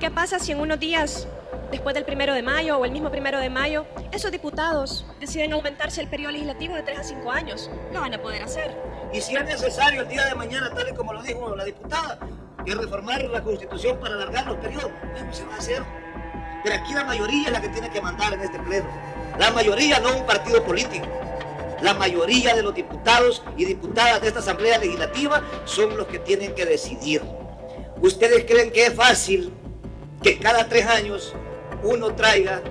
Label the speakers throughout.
Speaker 1: ¿Qué pasa si en unos días, después del 1 de mayo o el mismo 1 de mayo, esos diputados deciden aumentarse el periodo legislativo de 3 a 5 años? Lo van a poder hacer.
Speaker 2: Y si es necesario el día de mañana, tal y como lo dijo la diputada, que reformar la Constitución para alargar los periodos, bueno, se va a hacer. Pero aquí la mayoría es la que tiene que mandar en este pleno. La mayoría, no un partido político. La mayoría de los diputados y diputadas de esta Asamblea Legislativa son los que tienen que decidir. ¿Ustedes creen que es fácil que cada 3 años uno traiga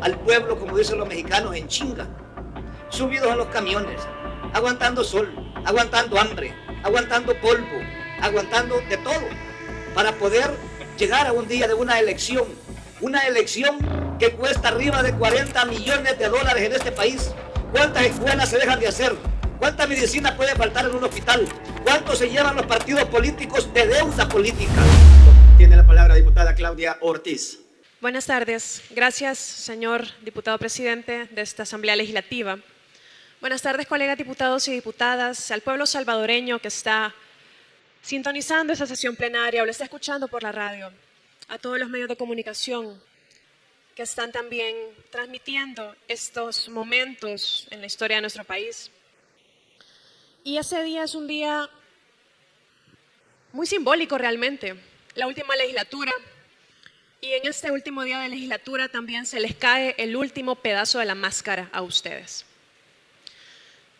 Speaker 2: al pueblo, como dicen los mexicanos, en chinga? Subidos a los camiones, aguantando sol, aguantando hambre, aguantando polvo, aguantando de todo, para poder llegar a un día de una elección que cuesta arriba de 40 millones de dólares en este país. ¿Cuántas escuelas se dejan de hacer? ¿Cuánta medicina puede faltar en un hospital? ¿Cuánto se llevan los partidos políticos de deuda política?
Speaker 3: Tiene la palabra la diputada Claudia Ortiz.
Speaker 1: Buenas tardes. Gracias, señor diputado presidente de esta Asamblea Legislativa. Buenas tardes, colegas diputados y diputadas, al pueblo salvadoreño que está sintonizando esta sesión plenaria o lo está escuchando por la radio, a todos los medios de comunicación que están también transmitiendo estos momentos en la historia de nuestro país. Y ese día es un día muy simbólico realmente, la última legislatura, y en este último día de legislatura también se les cae el último pedazo de la máscara a ustedes.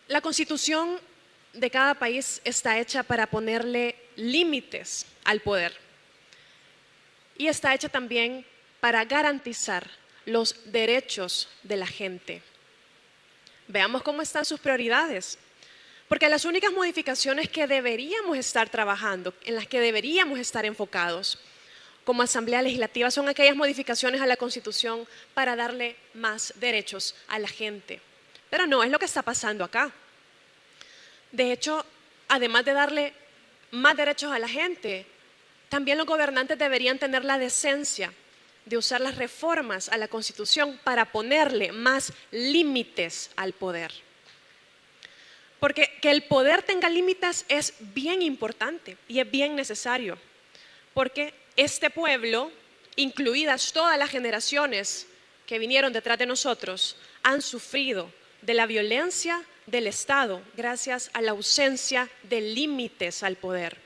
Speaker 1: La Constitución de cada país está hecha para ponerle límites al poder y está hecha también para garantizar los derechos de la gente. Veamos cómo están sus prioridades, porque las únicas modificaciones que deberíamos estar trabajando, en las que deberíamos estar enfocados como Asamblea Legislativa, son aquellas modificaciones a la Constitución para darle más derechos a la gente. Pero no es lo que está pasando acá. De hecho, además de darle más derechos a la gente, también los gobernantes deberían tener la decencia de usar las reformas a la Constitución para ponerle más límites al poder. Porque que el poder tenga límites es bien importante y es bien necesario, porque este pueblo, incluidas todas las generaciones que vinieron detrás de nosotros, han sufrido de la violencia del Estado gracias a la ausencia de límites al poder.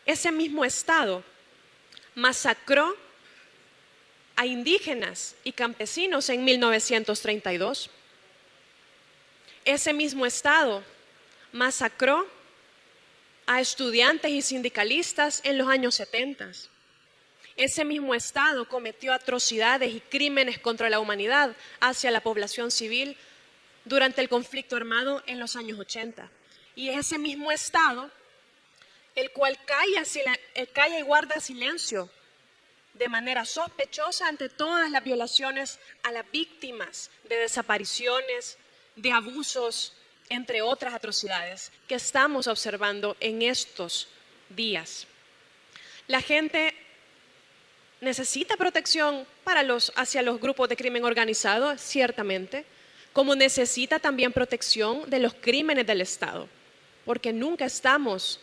Speaker 1: Ese mismo Estado masacró a indígenas y campesinos en 1932. Ese mismo Estado masacró a estudiantes y sindicalistas en los años 70. Ese mismo Estado cometió atrocidades y crímenes contra la humanidad hacia la población civil durante el conflicto armado en los años 80. Y ese mismo Estado, el cual calla y guarda silencio de manera sospechosa ante todas las violaciones a las víctimas de desapariciones, de abusos, entre otras atrocidades que estamos observando en estos días. La gente necesita protección hacia los grupos de crimen organizado, ciertamente, como necesita también protección de los crímenes del Estado, porque nunca estamos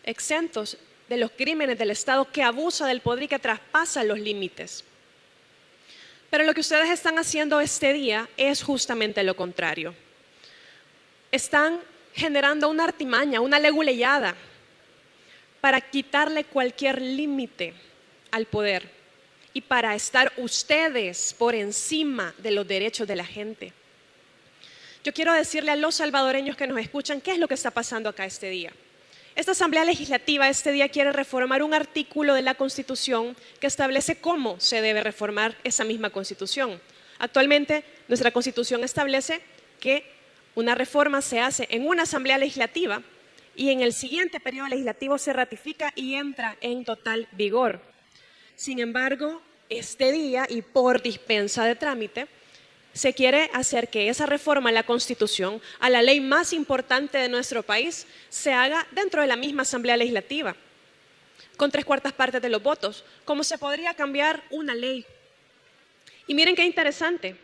Speaker 1: exentos de los crímenes del Estado que abusa del poder y que traspasa los límites. Pero lo que ustedes están haciendo este día es justamente lo contrario. Están generando una artimaña, una leguleyada para quitarle cualquier límite al poder y para estar ustedes por encima de los derechos de la gente. Yo quiero decirle a los salvadoreños que nos escuchan qué es lo que está pasando acá este día. Esta Asamblea Legislativa este día quiere reformar un artículo de la Constitución que establece cómo se debe reformar esa misma Constitución. Actualmente, nuestra Constitución establece que una reforma se hace en una Asamblea Legislativa y en el siguiente periodo legislativo se ratifica y entra en total vigor. Sin embargo, este día y por dispensa de trámite, se quiere hacer que esa reforma a la Constitución, a la ley más importante de nuestro país, se haga dentro de la misma Asamblea Legislativa, con 3/4 partes de los votos, como se podría cambiar una ley. Y miren qué interesante.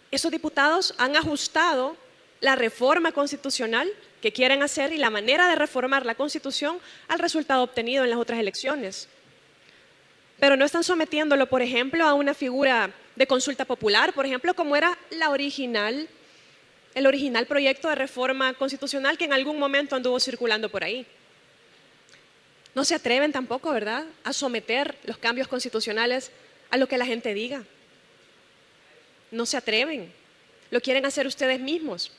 Speaker 1: Esos diputados han ajustado la reforma constitucional que quieren hacer y la manera de reformar la Constitución al resultado obtenido en las otras elecciones. Pero no están sometiéndolo, por ejemplo, a una figura de consulta popular, por ejemplo, como era el original proyecto de reforma constitucional que en algún momento anduvo circulando por ahí. No se atreven tampoco, ¿verdad?, a someter los cambios constitucionales a lo que la gente diga. No se atreven. Lo quieren hacer ustedes mismos.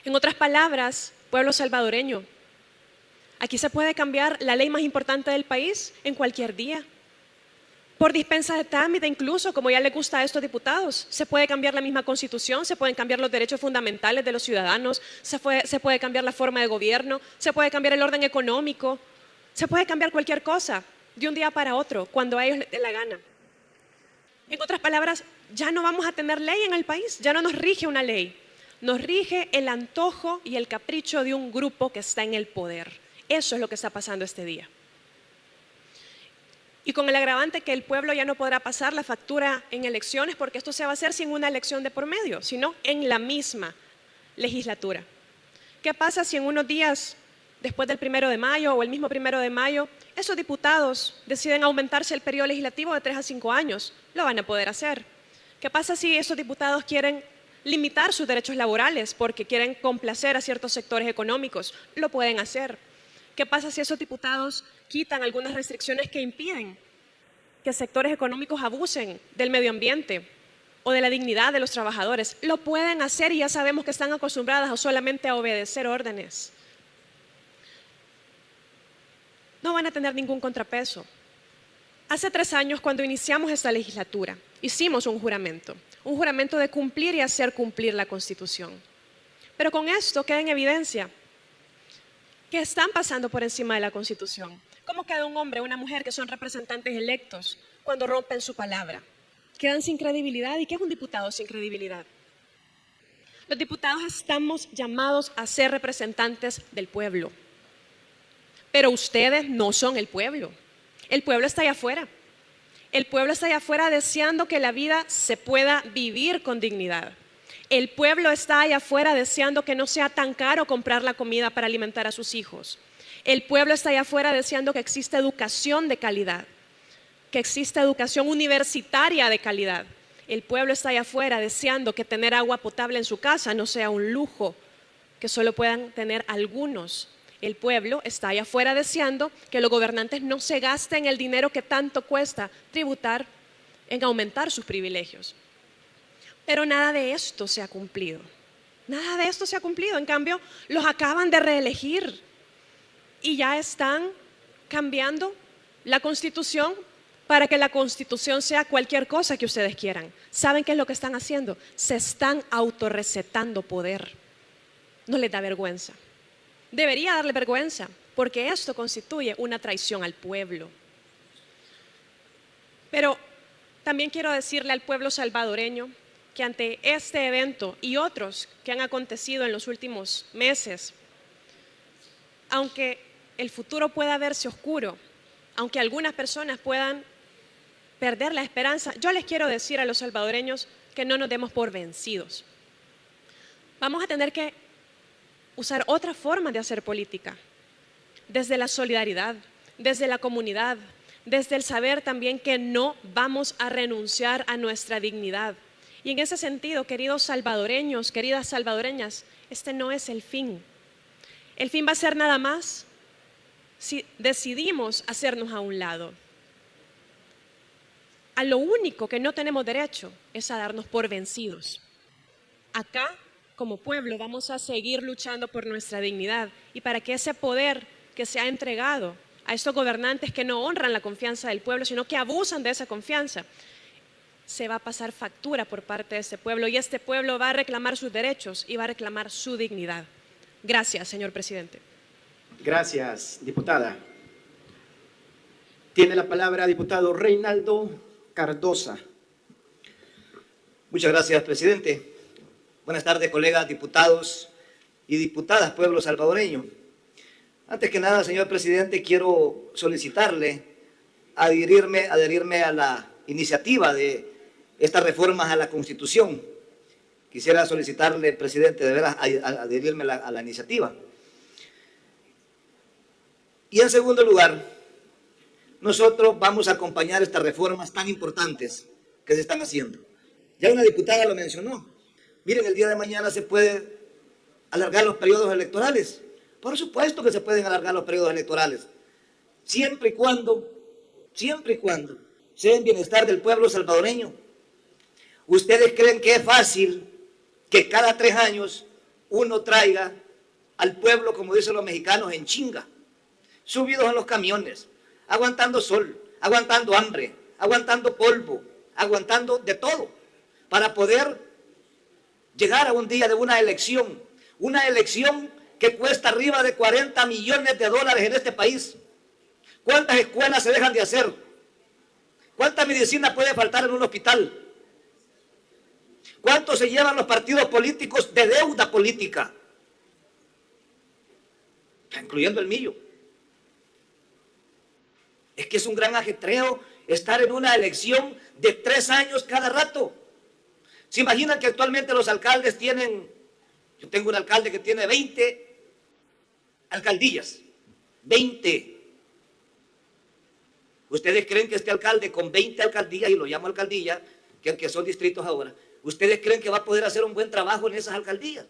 Speaker 1: En otras palabras, pueblo salvadoreño, aquí se puede cambiar la ley más importante del país en cualquier día. Por dispensa de trámite, incluso, como ya les gusta a estos diputados, se puede cambiar la misma Constitución, se pueden cambiar los derechos fundamentales de los ciudadanos, se puede cambiar la forma de gobierno, se puede cambiar el orden económico, se puede cambiar cualquier cosa de un día para otro, cuando a ellos les dé la gana. En otras palabras, ya no vamos a tener ley en el país, ya no nos rige una ley, nos rige el antojo y el capricho de un grupo que está en el poder. Eso es lo que está pasando este día. Y con el agravante que el pueblo ya no podrá pasar la factura en elecciones, porque esto se va a hacer sin una elección de por medio, sino en la misma legislatura. ¿Qué pasa si en unos días, después del 1 de mayo o el mismo 1 de mayo, esos diputados deciden aumentarse el periodo legislativo de 3 a 5 años? Lo van a poder hacer. ¿Qué pasa si esos diputados quieren limitar sus derechos laborales porque quieren complacer a ciertos sectores económicos? Lo pueden hacer. ¿Qué pasa si esos diputados quitan algunas restricciones que impiden que sectores económicos abusen del medio ambiente o de la dignidad de los trabajadores? Lo pueden hacer y ya sabemos que están acostumbradas solamente a obedecer órdenes. No van a tener ningún contrapeso. Hace 3 años, cuando iniciamos esta legislatura, hicimos un juramento de cumplir y hacer cumplir la Constitución. Pero con esto queda en evidencia que están pasando por encima de la Constitución. ¿Cómo queda un hombre o una mujer que son representantes electos cuando rompen su palabra? Quedan sin credibilidad. ¿Y qué es un diputado sin credibilidad? Los diputados estamos llamados a ser representantes del pueblo. Pero ustedes no son el pueblo. El pueblo está allá afuera. El pueblo está allá afuera deseando que la vida se pueda vivir con dignidad. El pueblo está allá afuera deseando que no sea tan caro comprar la comida para alimentar a sus hijos. El pueblo está allá afuera deseando que exista educación de calidad, que exista educación universitaria de calidad. El pueblo está allá afuera deseando que tener agua potable en su casa no sea un lujo que solo puedan tener algunos. El pueblo está allá afuera deseando que los gobernantes no se gasten el dinero que tanto cuesta tributar en aumentar sus privilegios. Pero nada de esto se ha cumplido. Nada de esto se ha cumplido. En cambio, los acaban de reelegir y ya están cambiando la Constitución para que la Constitución sea cualquier cosa que ustedes quieran. ¿Saben qué es lo que están haciendo? Se están autorrecetando poder. No les da vergüenza. Debería darle vergüenza, porque esto constituye una traición al pueblo. Pero también quiero decirle al pueblo salvadoreño que ante este evento y otros que han acontecido en los últimos meses, aunque el futuro pueda verse oscuro, aunque algunas personas puedan perder la esperanza, yo les quiero decir a los salvadoreños que no nos demos por vencidos. Vamos a tener que usar otra forma de hacer política, desde la solidaridad, desde la comunidad, desde el saber también que no vamos a renunciar a nuestra dignidad. Y en ese sentido, queridos salvadoreños, queridas salvadoreñas, este no es el fin. El fin va a ser nada más si decidimos hacernos a un lado. A lo único que no tenemos derecho es a darnos por vencidos. Acá, como pueblo, vamos a seguir luchando por nuestra dignidad y para que ese poder que se ha entregado a estos gobernantes que no honran la confianza del pueblo, sino que abusan de esa confianza, se va a pasar factura por parte de este pueblo y este pueblo va a reclamar sus derechos y va a reclamar su dignidad. Gracias, señor presidente.
Speaker 3: Gracias, diputada. Tiene la palabra diputado Reinaldo Cardosa.
Speaker 2: Muchas gracias, presidente. Buenas tardes, colegas diputados y diputadas, pueblo salvadoreño. Antes que nada, señor presidente, quiero solicitarle adherirme a la iniciativa de estas reformas a la Constitución. Quisiera solicitarle, presidente, de veras, adherirme a la iniciativa. Y en segundo lugar, nosotros vamos a acompañar estas reformas tan importantes que se están haciendo. Ya una diputada lo mencionó. Miren, el día de mañana se puede alargar los periodos electorales. Por supuesto que se pueden alargar los periodos electorales, siempre y cuando sea en bienestar del pueblo salvadoreño. ¿Ustedes creen que es fácil que cada 3 años uno traiga al pueblo, como dicen los mexicanos, en chinga, subidos en los camiones, aguantando sol, aguantando hambre, aguantando polvo, aguantando de todo, para poder llegar a un día de una elección que cuesta arriba de 40 millones de dólares en este país? ¿Cuántas escuelas se dejan de hacer? ¿Cuánta medicina puede faltar en un hospital? ¿Cuánto se llevan los partidos políticos de deuda política? Incluyendo el mío. Es que es un gran ajetreo estar en una elección de 3 años cada rato. ¿Se imaginan que actualmente los alcaldes tienen, yo tengo un alcalde que tiene 20 alcaldías, 20. ¿Ustedes creen que este alcalde con 20 alcaldías, y lo llamo alcaldía, que son distritos ahora, ustedes creen que va a poder hacer un buen trabajo en esas alcaldías?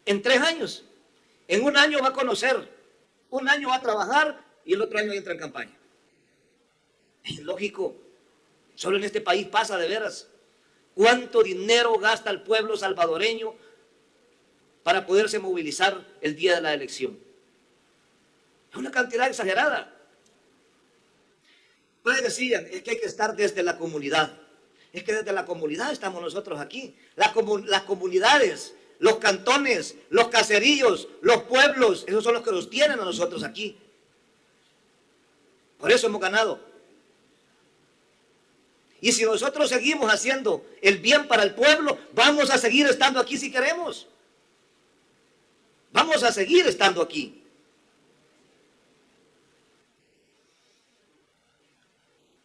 Speaker 2: En 3 años, en 1 año va a conocer, 1 año va a trabajar y el otro año entra en campaña. Es lógico, solo en este país pasa de veras. ¿Cuánto dinero gasta el pueblo salvadoreño para poderse movilizar el día de la elección? Es una cantidad exagerada. Pues decían, es que hay que estar desde la comunidad. Es que desde la comunidad estamos nosotros aquí. Las comunidades, los cantones, los caseríos, los pueblos, esos son los que nos tienen a nosotros aquí. Por eso hemos ganado. Y si nosotros seguimos haciendo el bien para el pueblo, vamos a seguir estando aquí si queremos. Vamos a seguir estando aquí.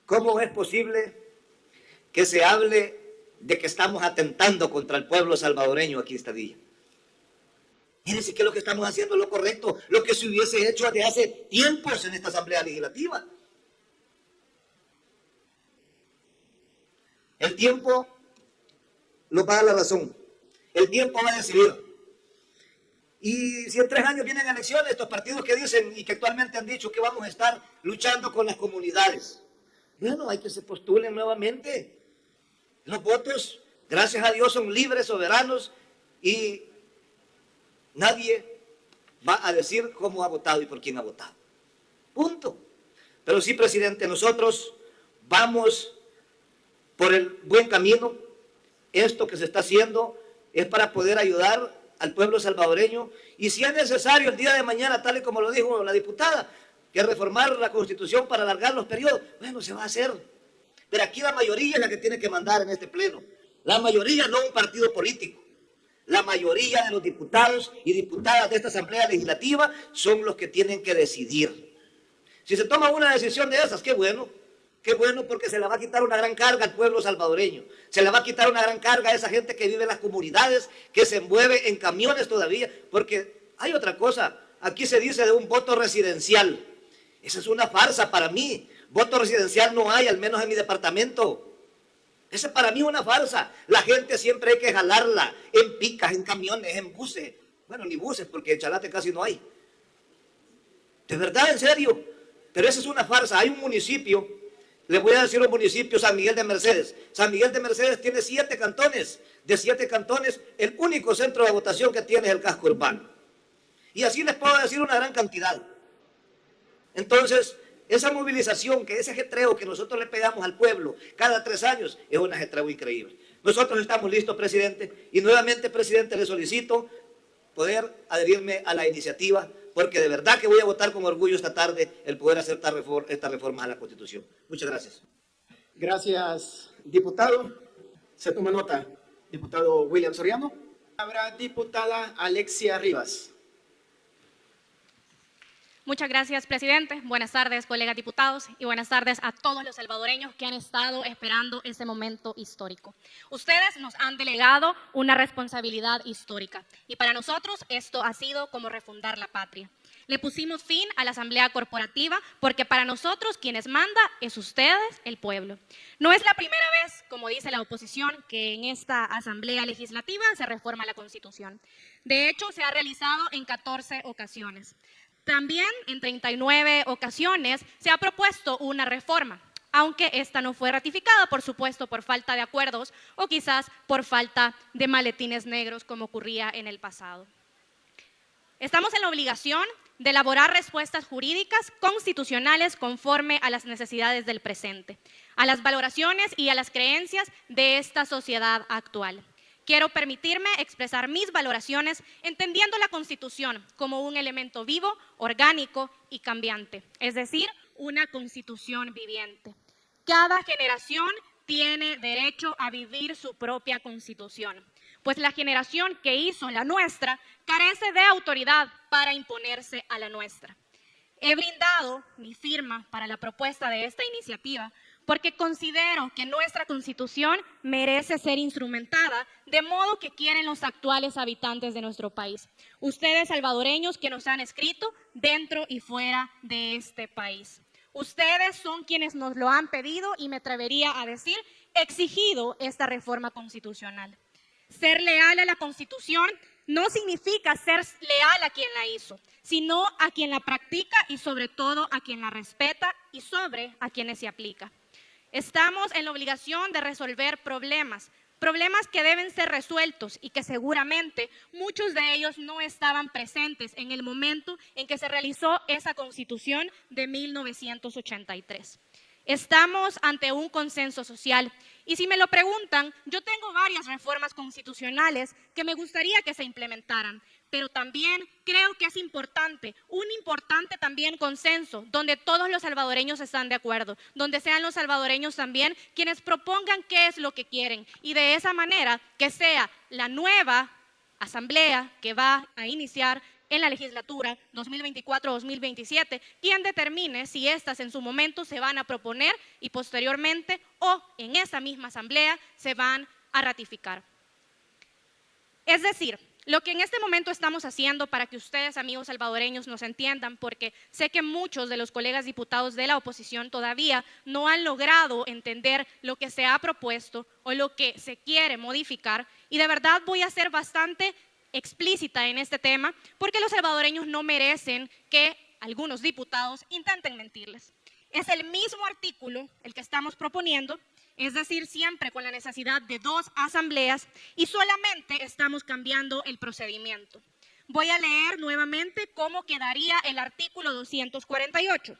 Speaker 2: ¿Cómo es posible que se hable de que estamos atentando contra el pueblo salvadoreño aquí esta día? Fíjense que lo que estamos haciendo es lo correcto, lo que se hubiese hecho desde hace tiempos en esta Asamblea Legislativa. El tiempo nos va a dar la razón. El tiempo va a decidir. Y si en 3 años vienen elecciones, estos partidos que dicen y que actualmente han dicho que vamos a estar luchando con las comunidades, bueno, hay que se postulen nuevamente. Los votos, gracias a Dios, son libres, soberanos, y nadie va a decir cómo ha votado y por quién ha votado. Punto. Pero sí, presidente, nosotros vamos por el buen camino. Esto que se está haciendo es para poder ayudar al pueblo salvadoreño, y si es necesario el día de mañana, tal y como lo dijo la diputada, que reformar la Constitución para alargar los periodos, bueno, se va a hacer. Pero aquí la mayoría es la que tiene que mandar en este pleno. La mayoría, no un partido político. La mayoría de los diputados y diputadas de esta Asamblea Legislativa son los que tienen que decidir. Si se toma una decisión de esas, qué bueno, porque se le va a quitar una gran carga al pueblo salvadoreño. Se le va a quitar una gran carga a esa gente que vive en las comunidades, que se mueve en camiones todavía, porque hay otra cosa. Aquí se dice de un voto residencial. Esa es una farsa para mí. Voto residencial no hay, al menos en mi departamento. Esa para mí es una farsa. La gente siempre hay que jalarla en picas, en camiones, en buses. Bueno, ni buses, porque en Chalate casi no hay. De verdad, en serio. Pero esa es una farsa. Hay un municipio, les voy a decir un municipio, San Miguel de Mercedes. San Miguel de Mercedes tiene 7 cantones. De 7 cantones, el único centro de votación que tiene es el casco urbano. Y así les puedo decir una gran cantidad. Entonces, esa movilización, ese ajetreo que nosotros le pegamos al pueblo cada 3 años, es un ajetreo increíble. Nosotros estamos listos, presidente, y nuevamente, presidente, le solicito poder adherirme a la iniciativa, porque de verdad que voy a votar con orgullo esta tarde el poder hacer estas reformas a la Constitución. Muchas gracias.
Speaker 3: Gracias, diputado. Se toma nota, diputado William Soriano. Habrá diputada Alexia Rivas.
Speaker 4: Muchas gracias, presidente. Buenas tardes, colegas diputados, y buenas tardes a todos los salvadoreños que han estado esperando este momento histórico. Ustedes nos han delegado una responsabilidad histórica, y para nosotros esto ha sido como refundar la patria. Le pusimos fin a la asamblea corporativa porque para nosotros quienes manda es ustedes, el pueblo. No es la primera vez, como dice la oposición, que en esta asamblea legislativa se reforma la Constitución. De hecho, se ha realizado en 14 ocasiones. También en 39 ocasiones se ha propuesto una reforma, aunque esta no fue ratificada, por supuesto, por falta de acuerdos o quizás por falta de maletines negros, como ocurría en el pasado. Estamos en la obligación de elaborar respuestas jurídicas constitucionales conforme a las necesidades del presente, a las valoraciones y a las creencias de esta sociedad actual. Quiero permitirme expresar mis valoraciones entendiendo la Constitución como un elemento vivo, orgánico y cambiante, es decir, una Constitución viviente. Cada generación tiene derecho a vivir su propia Constitución, pues la generación que hizo la nuestra carece de autoridad para imponerse a la nuestra. He brindado mi firma para la propuesta de esta iniciativa porque considero que nuestra Constitución merece ser instrumentada de modo que quieren los actuales habitantes de nuestro país. Ustedes, salvadoreños, que nos han escrito dentro y fuera de este país. Ustedes son quienes nos lo han pedido y me atrevería a decir, exigido esta reforma constitucional. Ser leal a la Constitución no significa ser leal a quien la hizo, sino a quien la practica y sobre todo a quien la respeta y sobre a quienes se aplica. Estamos en la obligación de resolver problemas que deben ser resueltos y que seguramente muchos de ellos no estaban presentes en el momento en que se realizó esa Constitución de 1983. Estamos ante un consenso social y si me lo preguntan, yo tengo varias reformas constitucionales que me gustaría que se implementaran, pero también creo que es importante, un importante también consenso, donde todos los salvadoreños están de acuerdo, donde sean los salvadoreños también quienes propongan qué es lo que quieren y de esa manera que sea la nueva asamblea que va a iniciar en la legislatura 2024-2027, quien determine si estas en su momento se van a proponer y posteriormente o en esa misma asamblea se van a ratificar. Es decir, lo que en este momento estamos haciendo para que ustedes, amigos salvadoreños, nos entiendan, porque sé que muchos de los colegas diputados de la oposición todavía no han logrado entender lo que se ha propuesto o lo que se quiere modificar, y de verdad voy a ser bastante explícita en este tema, porque los salvadoreños no merecen que algunos diputados intenten mentirles. Es el mismo artículo el que estamos proponiendo, es decir, siempre con la necesidad de 2 asambleas y solamente estamos cambiando el procedimiento. Voy a leer nuevamente cómo quedaría el artículo 248.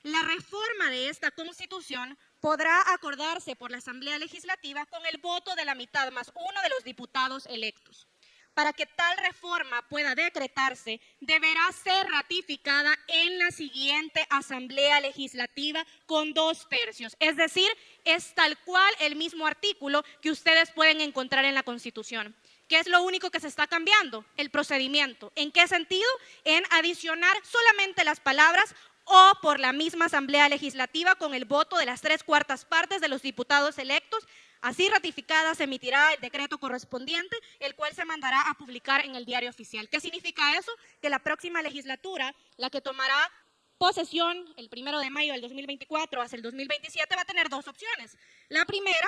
Speaker 4: La reforma de esta Constitución podrá acordarse por la Asamblea Legislativa con el voto de la mitad más 1 de los diputados electos. Para que tal reforma pueda decretarse, deberá ser ratificada en la siguiente Asamblea Legislativa con 2/3. Es decir, es tal cual el mismo artículo que ustedes pueden encontrar en la Constitución. ¿Qué es lo único que se está cambiando? El procedimiento. ¿En qué sentido? En adicionar solamente las palabras o por la misma Asamblea Legislativa con el voto de las 3/4 partes de los diputados electos. Así ratificada se emitirá el decreto correspondiente, el cual se mandará a publicar en el Diario Oficial. ¿Qué significa eso? Que la próxima legislatura, la que tomará posesión el 1 de mayo del 2024 hasta el 2027, va a tener 2 opciones. La primera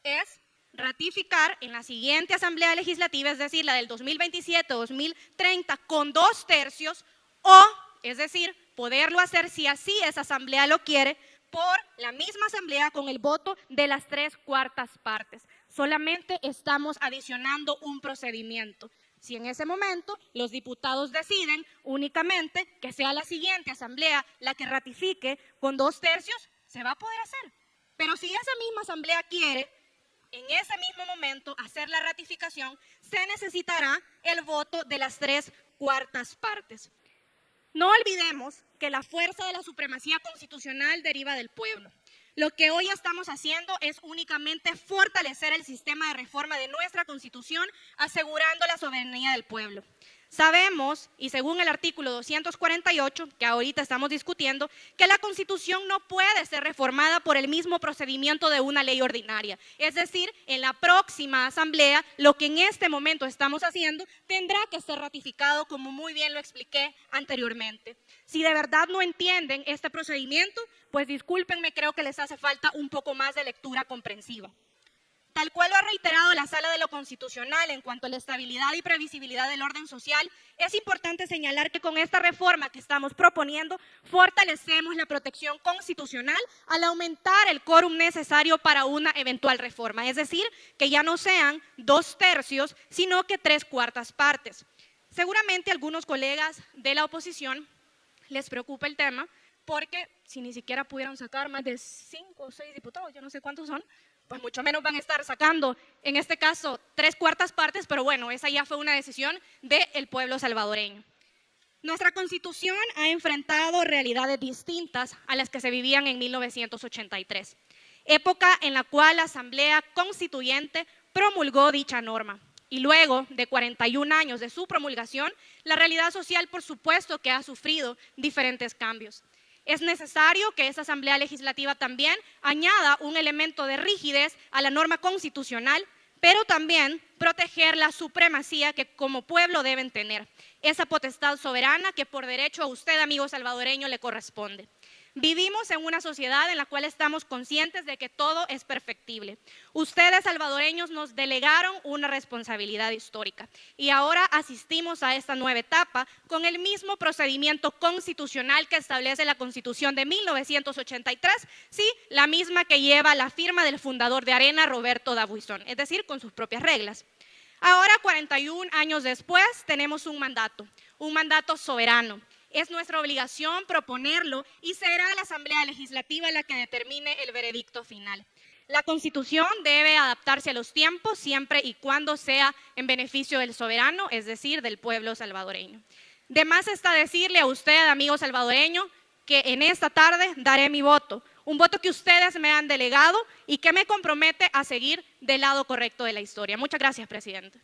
Speaker 4: es ratificar en la siguiente Asamblea Legislativa, es decir, la del 2027-2030, con 2/3, o, es decir, poderlo hacer si así esa Asamblea lo quiere, por la misma Asamblea con el voto de las 3/4 partes. Solamente estamos adicionando un procedimiento. Si en ese momento los diputados deciden únicamente que sea la siguiente Asamblea la que ratifique con 2/3, se va a poder hacer. Pero si esa misma Asamblea quiere en ese mismo momento hacer la ratificación, se necesitará el voto de las 3/4 partes. No olvidemos que la fuerza de la supremacía constitucional deriva del pueblo. Lo que hoy estamos haciendo es únicamente fortalecer el sistema de reforma de nuestra Constitución, asegurando la soberanía del pueblo. Sabemos, y según el artículo 248, que ahorita estamos discutiendo, que la Constitución no puede ser reformada por el mismo procedimiento de una ley ordinaria. Es decir, en la próxima asamblea, lo que en este momento estamos haciendo tendrá que ser ratificado, como muy bien lo expliqué anteriormente. Si de verdad no entienden este procedimiento, pues discúlpenme, creo que les hace falta un poco más de lectura comprensiva. Tal cual lo ha reiterado la Sala de lo Constitucional en cuanto a la estabilidad y previsibilidad del orden social, es importante señalar que con esta reforma que estamos proponiendo fortalecemos la protección constitucional al aumentar el quórum necesario para una eventual reforma, es decir, que ya no sean 2/3, sino que 3/4 partes. Seguramente a algunos colegas de la oposición les preocupa el tema porque si ni siquiera pudieron sacar más de 5 o 6 diputados, yo no sé cuántos son, pues mucho menos van a estar sacando, en este caso, 3/4 partes, pero bueno, esa ya fue una decisión del pueblo salvadoreño. Nuestra Constitución ha enfrentado realidades distintas a las que se vivían en 1983, época en la cual la Asamblea Constituyente promulgó dicha norma. Y luego de 41 años de su promulgación, la realidad social, por supuesto, que ha sufrido diferentes cambios. Es necesario que esta Asamblea Legislativa también añada un elemento de rigidez a la norma constitucional, pero también proteger la supremacía que como pueblo deben tener, esa potestad soberana que por derecho a usted, amigo salvadoreño, le corresponde. Vivimos en una sociedad en la cual estamos conscientes de que todo es perfectible. Ustedes, salvadoreños, nos delegaron una responsabilidad histórica y ahora asistimos a esta nueva etapa con el mismo procedimiento constitucional que establece la Constitución de 1983, sí, la misma que lleva la firma del fundador de Arena, Roberto Dabuizón, es decir, con sus propias reglas. Ahora, 41 años después, tenemos un mandato soberano. Es nuestra obligación proponerlo y será la Asamblea Legislativa la que determine el veredicto final. La Constitución debe adaptarse a los tiempos siempre y cuando sea en beneficio del soberano, es decir, del pueblo salvadoreño. De más está decirle a usted, amigo salvadoreño, que en esta tarde daré mi voto, un voto que ustedes me han delegado y que me compromete a seguir del lado correcto de la historia. Muchas gracias, presidente.